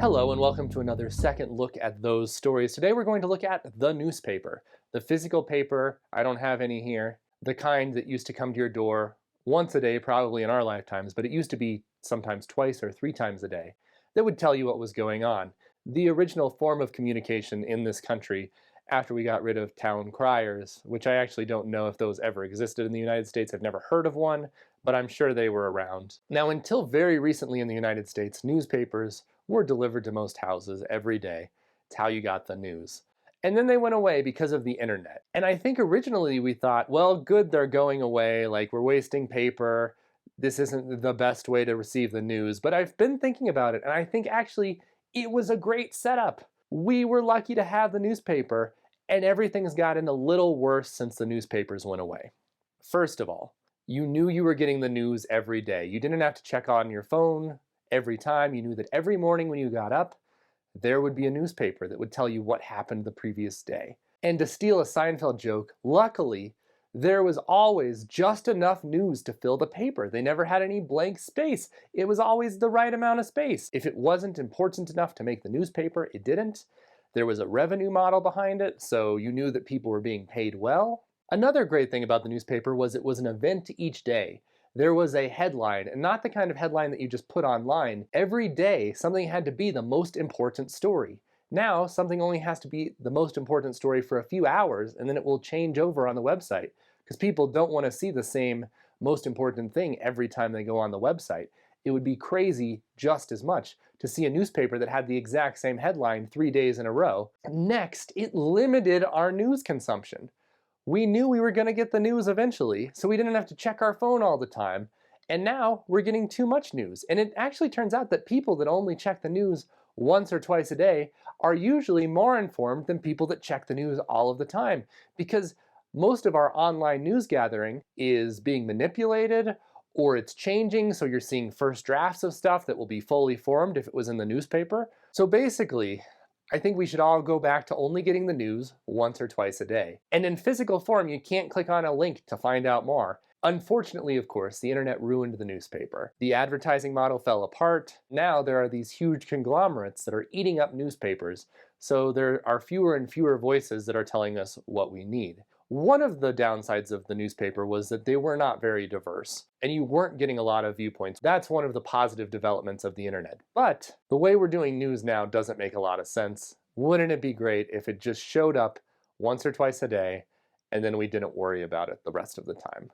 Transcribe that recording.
Hello and welcome to another second look at those stories. Today we're going to look at the newspaper, the physical paper. I don't have any here. The kind that used to come to your door once a day, probably in our lifetimes, but it used to be sometimes twice or three times a day, that would tell you what was going on. The original form of communication in this country after we got rid of town criers, which I actually don't know if those ever existed in the United States. I've never heard of one, but I'm sure they were around. Now, until very recently in the United States, newspapers were delivered to most houses every day. It's how you got the news. And then they went away because of the internet. And I think originally we thought, well, good, they're going away, like we're wasting paper. This isn't the best way to receive the news. But I've been thinking about it, and I think actually it was a great setup. We were lucky to have the newspaper, and everything's gotten a little worse since the newspapers went away. First of all, you knew you were getting the news every day. You didn't have to check on your phone every time. You knew that every morning when you got up, there would be a newspaper that would tell you what happened the previous day. And to steal a Seinfeld joke, luckily, there was always just enough news to fill the paper. They never had any blank space. It was always the right amount of space. If it wasn't important enough to make the newspaper, it didn't. There was a revenue model behind it, so you knew that people were being paid well. Another great thing about the newspaper was it was an event each day. There was a headline, and not the kind of headline that you just put online. Every day, something had to be the most important story. Now, something only has to be the most important story for a few hours, and then it will change over on the website, because people don't want to see the same most important thing every time they go on the website. It would be crazy just as much to see a newspaper that had the exact same headline 3 days in a row. Next, it limited our news consumption. We knew we were going to get the news eventually, so we didn't have to check our phone all the time. And now we're getting too much news. And it actually turns out that people that only check the news once or twice a day are usually more informed than people that check the news all of the time, because most of our online news gathering is being manipulated or it's changing, so you're seeing first drafts of stuff that will be fully formed if it was in the newspaper. So basically, I think we should all go back to only getting the news once or twice a day. And in physical form, you can't click on a link to find out more. Unfortunately, of course, the internet ruined the newspaper. The advertising model fell apart. Now there are these huge conglomerates that are eating up newspapers, so there are fewer and fewer voices that are telling us what we need. One of the downsides of the newspaper was that they were not very diverse, and you weren't getting a lot of viewpoints. That's one of the positive developments of the internet. But the way we're doing news now doesn't make a lot of sense. Wouldn't it be great if it just showed up once or twice a day, and then we didn't worry about it the rest of the time?